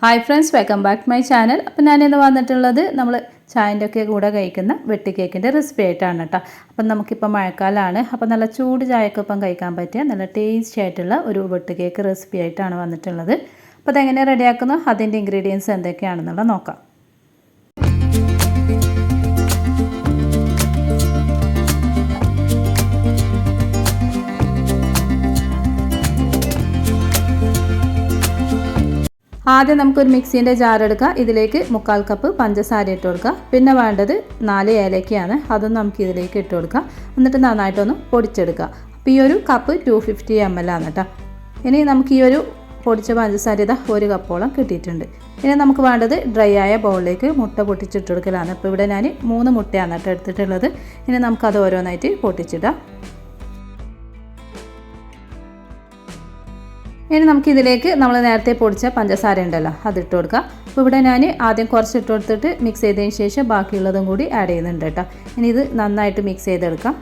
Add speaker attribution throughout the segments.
Speaker 1: Hi friends, welcome back to my channel. അപ്പോൾ ഞാനിന്ന് വന്നിട്ടുള്ളത് നമ്മൾ ചായൻ്റെ ഒക്കെ കൂടെ കഴിക്കുന്ന വെട്ട് കേക്കിൻ്റെ റെസിപ്പി ആയിട്ടാണ് കേട്ടോ. അപ്പം നമുക്കിപ്പോൾ മഴക്കാലമാണ്. അപ്പോൾ നല്ല ചൂട് ചായക്കൊപ്പം കഴിക്കാൻ പറ്റിയ നല്ല ടേസ്റ്റി ആയിട്ടുള്ള ഒരു വെട്ട് കേക്ക് റെസിപ്പി ആയിട്ടാണ് വന്നിട്ടുള്ളത്. അപ്പോൾ അതെങ്ങനെ റെഡിയാക്കുന്നു, അതിൻ്റെ ഇൻഗ്രീഡിയൻസ് എന്തൊക്കെയാണെന്നുള്ളത് നോക്കാം. ആദ്യം നമുക്കൊരു മിക്സീൻ്റെ ജാർ എടുക്കാം. ഇതിലേക്ക് 1/4 കപ്പ് പഞ്ചസാര ഇട്ട് കൊടുക്കുക. പിന്നെ വേണ്ടത് 4 ഏലക്കയാണ്, അതും നമുക്ക് ഇതിലേക്ക് ഇട്ട് കൊടുക്കാം. എന്നിട്ട് നന്നായിട്ടൊന്ന് പൊടിച്ചെടുക്കുക. അപ്പോൾ ഈ ഒരു കപ്പ് 250 ml ആണ് കേട്ടോ. ഇനി നമുക്ക് ഈ ഒരു പൊടിച്ച പഞ്ചസാര ഇതാ 1 കപ്പോളം കിട്ടിയിട്ടുണ്ട്. ഇനി നമുക്ക് വേണ്ടത് ഡ്രൈ ആയ ബൗളിലേക്ക് മുട്ട പൊട്ടിച്ചിട്ട് കൊടുക്കലാണ്. അപ്പോൾ ഇവിടെ ഞാൻ 3 മുട്ടയാണ് കേട്ടോ എടുത്തിട്ടുള്ളത്. ഇനി നമുക്കത് ഓരോന്നായിട്ട് പൊട്ടിച്ചിടാം. ഇനി നമുക്കിതിലേക്ക് നമ്മൾ നേരത്തെ പൊടിച്ച പഞ്ചസാര ഉണ്ടല്ലോ അതിട്ട് കൊടുക്കുക. അപ്പോൾ ഇവിടെ ഞാൻ ആദ്യം കുറച്ച് ഇട്ട് കൊടുത്തിട്ട് മിക്സ് ചെയ്തതിന് ശേഷം ബാക്കിയുള്ളതും കൂടി ആഡ് ചെയ്യുന്നുണ്ട് കേട്ടോ. ഇനി ഇത് നന്നായിട്ട് മിക്സ് ചെയ്തെടുക്കാം.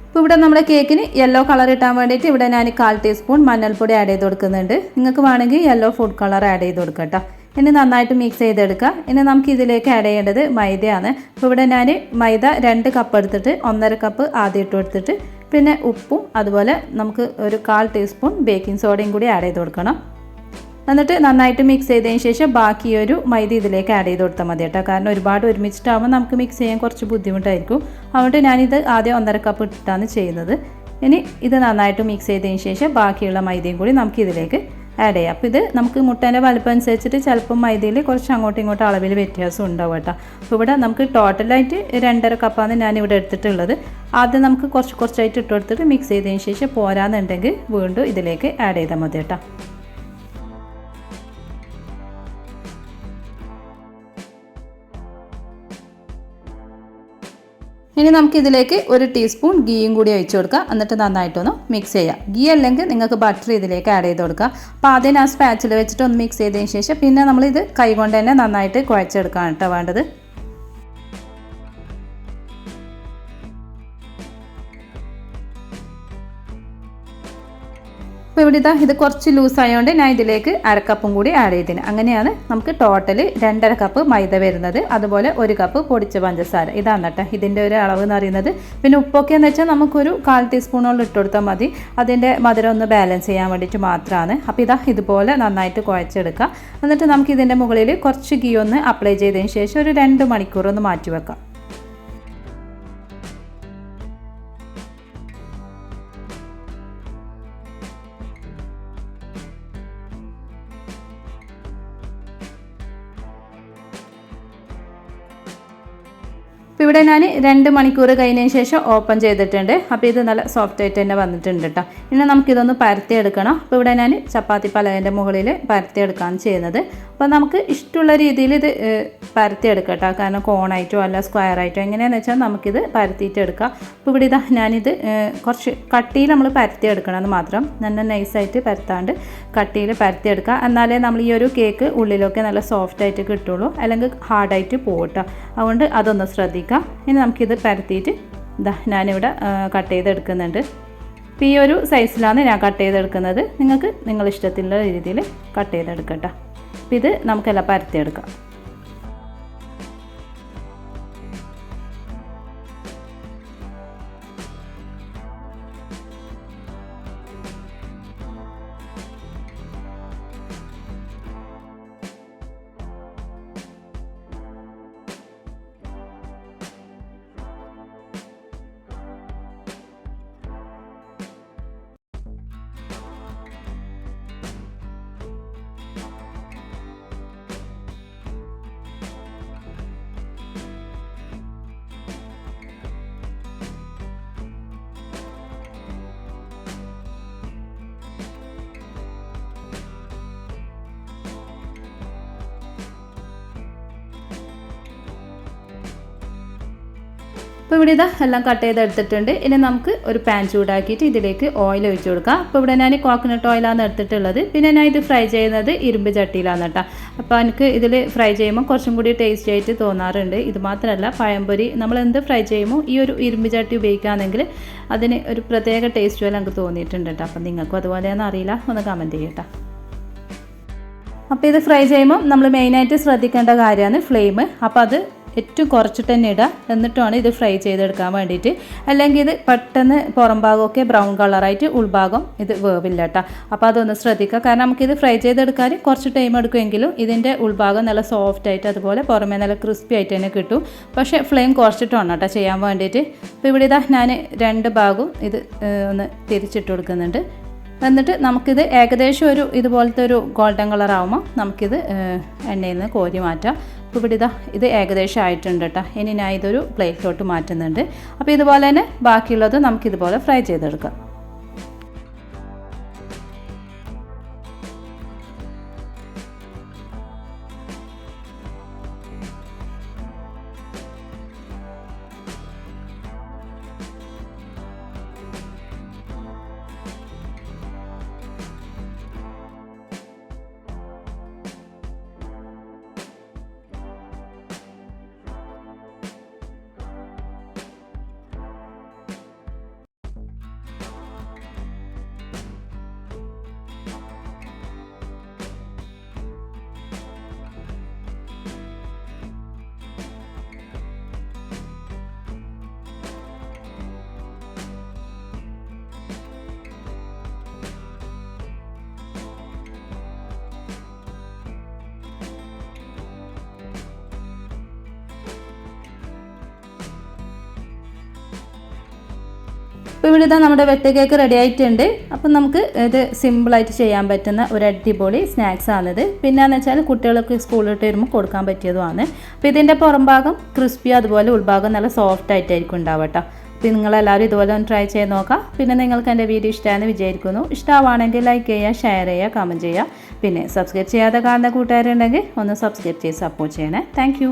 Speaker 1: ഇപ്പോൾ ഇവിടെ നമ്മുടെ കേക്കിന് യെല്ലോ കളർ ഇട്ടാൻ വേണ്ടിയിട്ട് ഇവിടെ ഞാൻ 1/4 ടീസ്പൂൺ മഞ്ഞൾപ്പൊടി ആഡ് ചെയ്ത് കൊടുക്കുന്നുണ്ട്. നിങ്ങൾക്ക് വേണമെങ്കിൽ യെല്ലോ ഫുഡ് കളർ ആഡ് ചെയ്ത് കൊടുക്കുക കേട്ടോ. ഇനി നന്നായിട്ട് മിക്സ് ചെയ്തെടുക്കുക. ഇനി നമുക്ക് ഇതിലേക്ക് ആഡ് ചെയ്യേണ്ടത് മൈദയാണ്. അപ്പോൾ ഇവിടെ ഞാൻ മൈദ 2 കപ്പ് എടുത്തിട്ട് 1.5 കപ്പ് ആദ്യം ഇട്ട് കൊടുത്തിട്ട് പിന്നെ ഉപ്പും അതുപോലെ നമുക്ക് ഒരു 1/4 ടീസ്പൂൺ ബേക്കിംഗ് സോഡയും കൂടി ആഡ് ചെയ്ത് കൊടുക്കണം. എന്നിട്ട് നന്നായിട്ട് മിക്സ് ചെയ്തതിന് ശേഷം ബാക്കി ഒരു മൈദ ഇതിലേക്ക് ആഡ് ചെയ്ത് കൊടുത്താൽ മതി കേട്ടോ. കാരണം ഒരുപാട് ഒരുമിച്ചിട്ടാകുമ്പോൾ നമുക്ക് മിക്സ് ചെയ്യാൻ കുറച്ച് ബുദ്ധിമുട്ടായിരിക്കും. അതുകൊണ്ട് ഞാനിത് ആദ്യം 1.5 കപ്പ് ഇട്ടിട്ടാണ് ചെയ്യുന്നത്. ഇനി ഇത് നന്നായിട്ട് മിക്സ് ചെയ്തതിന് ശേഷം ബാക്കിയുള്ള മൈദയും കൂടി നമുക്ക് ഇതിലേക്ക് ആഡ് ചെയ്യാം. അപ്പോൾ ഇത് നമുക്ക് മുട്ടേൻ്റെ വലുപ്പം അനുസരിച്ചിട്ട് ചിലപ്പം മൈദയിൽ കുറച്ച് അങ്ങോട്ടും ഇങ്ങോട്ടും അളവിൽ വ്യത്യാസം ഉണ്ടാവും കേട്ടോ. അപ്പോൾ ഇവിടെ നമുക്ക് ടോട്ടലായിട്ട് 2.5 കപ്പാണ് ഞാനിവിടെ എടുത്തിട്ടുള്ളത്. ആദ്യം നമുക്ക് കുറച്ചായിട്ട് ഇട്ട് കൊടുത്തിട്ട് മിക്സ് ചെയ്തതിന് ശേഷം പോരാന്നുണ്ടെങ്കിൽ വീണ്ടും ഇതിലേക്ക് ആഡ് ചെയ്താൽ മതി കേട്ടോ. ഇനി നമുക്കിതിലേക്ക് 1 ടീസ്പൂൺ ഗീയും കൂടി ഒഴിച്ചു കൊടുക്കുക. എന്നിട്ട് നന്നായിട്ടൊന്ന് മിക്സ് ചെയ്യാം. ഗീ അല്ലെങ്കിൽ നിങ്ങൾക്ക് ബട്ടർ ഇതിലേക്ക് ആഡ് ചെയ്ത് കൊടുക്കുക. അപ്പോൾ ആദ്യം ആ സ്പാച്ചിൽ വെച്ചിട്ട് ഒന്ന് മിക്സ് ചെയ്തതിന് ശേഷം പിന്നെ നമ്മളിത് കൈകൊണ്ട് തന്നെ നന്നായിട്ട് കുഴച്ചെടുക്കുകയാണ് കേട്ടോ വേണ്ടത്. അപ്പോൾ ഇവിടെ ഇത് കുറച്ച് ലൂസായതുകൊണ്ട് ഞാൻ ഇതിലേക്ക് 1/2 കപ്പും കൂടി ആഡ് ചെയ്തിന്. അങ്ങനെയാണ് നമുക്ക് ടോട്ടൽ 2.5 കപ്പ് മൈദ വരുന്നത്. അതുപോലെ 1 കപ്പ് പൊടിച്ച പഞ്ചസാര. ഇതാണ് കേട്ടോ ഇതിൻ്റെ ഒരു അളവ് എന്ന് പറയുന്നത്. പിന്നെ ഉപ്പൊക്കെ എന്ന് വെച്ചാൽ നമുക്കൊരു 1/4 ടീസ്പൂണോളം ഇട്ട് കൊടുത്താൽ മതി. അതിൻ്റെ മധുരം ഒന്ന് ബാലൻസ് ചെയ്യാൻ വേണ്ടിയിട്ട് മാത്രമാണ്. അപ്പോൾ ഇതുപോലെ നന്നായിട്ട് കുഴച്ചെടുക്കുക. എന്നിട്ട് നമുക്ക് ഇതിൻ്റെ മുകളിൽ കുറച്ച് ഗീ ഒന്ന് അപ്ലൈ ചെയ്തതിന് ശേഷം ഒരു 2 മണിക്കൂർ ഒന്ന് മാറ്റി വെക്കാം. അപ്പോൾ ഇവിടെ ഞാൻ 2 മണിക്കൂർ കഴിഞ്ഞതിന് ശേഷം ഓപ്പൺ ചെയ്തിട്ടുണ്ട്. അപ്പോൾ ഇത് നല്ല സോഫ്റ്റ് ആയിട്ട് തന്നെ വന്നിട്ടുണ്ട് കേട്ടോ. ഇനി നമുക്കിതൊന്ന് പരത്തിയെടുക്കണം. അപ്പോൾ ഇവിടെ ഞാൻ ചപ്പാത്തി പലകൻ്റെ മുകളിൽ പരത്തിയെടുക്കുകയാണ് ചെയ്യുന്നത്. അപ്പോൾ നമുക്ക് ഇഷ്ടമുള്ള രീതിയിൽ ഇത് പരത്തിയെടുക്കാം കേട്ടോ. കാരണം കോണായിട്ടോ അല്ല സ്ക്വയറായിട്ടോ എങ്ങനെയാണെന്ന് വെച്ചാൽ നമുക്കിത് പരത്തിയിട്ടെടുക്കാം. അപ്പോൾ ഇവിടെ ഞാനിത് കുറച്ച് കട്ടിയിൽ നമ്മൾ പരത്തിയെടുക്കണമെന്ന് മാത്രം. നല്ല നൈസായിട്ട് പരത്താണ്ട് കട്ടിയിൽ പരത്തിയെടുക്കുക. എന്നാലേ നമ്മൾ ഈ ഒരു കേക്ക് ഉള്ളിലൊക്കെ നല്ല സോഫ്റ്റായിട്ട് കിട്ടുള്ളൂ, അല്ലെങ്കിൽ ഹാർഡായിട്ട് പോകും കേട്ടോ. അതുകൊണ്ട് അതൊന്ന് ശ്രദ്ധിക്കുക. ഇനി നമുക്കിത് പരത്തിയിട്ട് ഞാനിവിടെ കട്ട് ചെയ്തെടുക്കുന്നുണ്ട്. അപ്പോൾ ഈ ഒരു സൈസിലാണ് ഞാൻ കട്ട് ചെയ്തെടുക്കുന്നത്. നിങ്ങൾക്ക് നിങ്ങളിഷ്ടത്തിലുള്ള രീതിയിൽ കട്ട് ചെയ്തെടുക്കട്ടോ. അപ്പോൾ ഇത് നമുക്കെല്ലാം പരത്തിയെടുക്കാം. അപ്പോൾ ഇവിടെ ഇതാ എല്ലാം കട്ട് ചെയ്തെടുത്തിട്ടുണ്ട്. ഇനി നമുക്ക് ഒരു പാൻ ചൂടാക്കിയിട്ട് ഇതിലേക്ക് ഓയിൽ ഒഴിച്ച് കൊടുക്കാം. അപ്പോൾ ഇവിടെ ഞാൻ കോക്കനട്ട് ഓയിലാണ് എടുത്തിട്ടുള്ളത്. പിന്നെ ഞാൻ ഇത് ഫ്രൈ ചെയ്യുന്നത് ഇരുമ്പ് ചട്ടിയിലാണ് കേട്ടോ. അപ്പോൾ എനിക്ക് ഇതിൽ ഫ്രൈ ചെയ്യുമ്പോൾ കുറച്ചും കൂടി ടേസ്റ്റി ആയിട്ട് തോന്നാറുണ്ട്. ഇത് മാത്രമല്ല, പഴംപൊരി നമ്മൾ എന്ത് ഫ്രൈ ചെയ്യുമ്പോൾ ഈ ഒരു ഇരുമ്പ് ചട്ടി ഉപയോഗിക്കുകയാണെങ്കിൽ അതിന് ഒരു പ്രത്യേക ടേസ്റ്റ് പോലെ എനിക്ക് തോന്നിയിട്ടുണ്ട് കേട്ടോ. അപ്പോൾ നിങ്ങൾക്കും അതുപോലെയാണെന്ന് അറിയില്ല, ഒന്ന് കമൻറ്റ് ചെയ്യട്ടോ. അപ്പോൾ ഇത് ഫ്രൈ ചെയ്യുമ്പോൾ നമ്മൾ മെയിനായിട്ട് ശ്രദ്ധിക്കേണ്ട കാര്യമാണ് ഫ്ലെയിം. അപ്പോൾ അത് ഏറ്റവും കുറച്ചിട്ട് തന്നെ ഇടുക, എന്നിട്ടുമാണ് ഇത് ഫ്രൈ ചെയ്തെടുക്കാൻ വേണ്ടിയിട്ട്. അല്ലെങ്കിൽ ഇത് പെട്ടെന്ന് പുറം ഭാഗമൊക്കെ ബ്രൗൺ കളറായിട്ട് ഉൾഭാഗം ഇത് വേവില്ല കേട്ടോ. അപ്പോൾ അതൊന്ന് ശ്രദ്ധിക്കുക. കാരണം നമുക്കിത് ഫ്രൈ ചെയ്തെടുക്കാൻ കുറച്ച് ടൈം എടുക്കുമെങ്കിലും ഇതിൻ്റെ ഉൾഭാഗം നല്ല സോഫ്റ്റ് ആയിട്ട് അതുപോലെ പുറമേ നല്ല ക്രിസ്പി ആയിട്ട് തന്നെ കിട്ടും. പക്ഷേ ഫ്ലെയിം കുറച്ചിട്ടാണ് കേട്ടോ ചെയ്യാൻ വേണ്ടിയിട്ട്. അപ്പോൾ ഇവിടെ ഇതാ ഞാൻ 2 ഭാഗവും ഇത് ഒന്ന് തിരിച്ചിട്ട് കൊടുക്കുന്നുണ്ട്. എന്നിട്ട് നമുക്കിത് ഏകദേശം ഒരു ഇതുപോലത്തെ ഒരു ഗോൾഡൻ കളർ ആകുമ്പോൾ നമുക്കിത് എണ്ണയിൽ നിന്ന് കോരി മാറ്റാം. അപ്പോൾ ഇവിടെ ഇത് ഏകദേശം ആയിട്ടുണ്ട് കേട്ടോ. ഇനി ഞാൻ ഇതൊരു പ്ലേറ്റിലോട്ട് മാറ്റുന്നുണ്ട്. അപ്പോൾ ഇതുപോലെ തന്നെ ബാക്കിയുള്ളത് നമുക്കിതുപോലെ ഫ്രൈ ചെയ്തെടുക്കാം. അപ്പോൾ ഇവിടെ നമ്മുടെ വെട്ട് കേക്ക് റെഡി ആയിട്ടുണ്ട്. അപ്പം നമുക്ക് ഇത് സിമ്പിളായിട്ട് ചെയ്യാൻ പറ്റുന്ന ഒരു അടിപൊളി സ്നാക്സ് ആണിത്. പിന്നെയെന്ന് വെച്ചാൽ കുട്ടികൾക്ക് സ്കൂളിലോട്ട് വരുമ്പോൾ കൊടുക്കാൻ പറ്റിയതുമാണ്. അപ്പോൾ ഇതിൻ്റെ പുറം ഭാഗം ക്രിസ്പി, അതുപോലെ ഉൾഭാഗം നല്ല സോഫ്റ്റ് ആയിട്ടായിരിക്കും ഉണ്ടാവുക കേട്ടോ. അപ്പോൾ നിങ്ങളെല്ലാവരും ഇതുപോലെ ഒന്ന് ട്രൈ ചെയ്ത് നോക്കാം. പിന്നെ നിങ്ങൾക്ക് എൻ്റെ വീഡിയോ ഇഷ്ടമാണെന്ന് വിചാരിക്കുന്നു. ഇഷ്ടമാണെങ്കിൽ ലൈക്ക് ചെയ്യുക, ഷെയർ ചെയ്യുക, കമൻറ്റ് ചെയ്യുക. പിന്നെ സബ്സ്ക്രൈബ് ചെയ്യാതെ കാണുന്ന കൂട്ടുകാരുണ്ടെങ്കിൽ ഒന്ന് സബ്സ്ക്രൈബ് ചെയ്ത് സപ്പോർട്ട് ചെയ്യണേ. താങ്ക്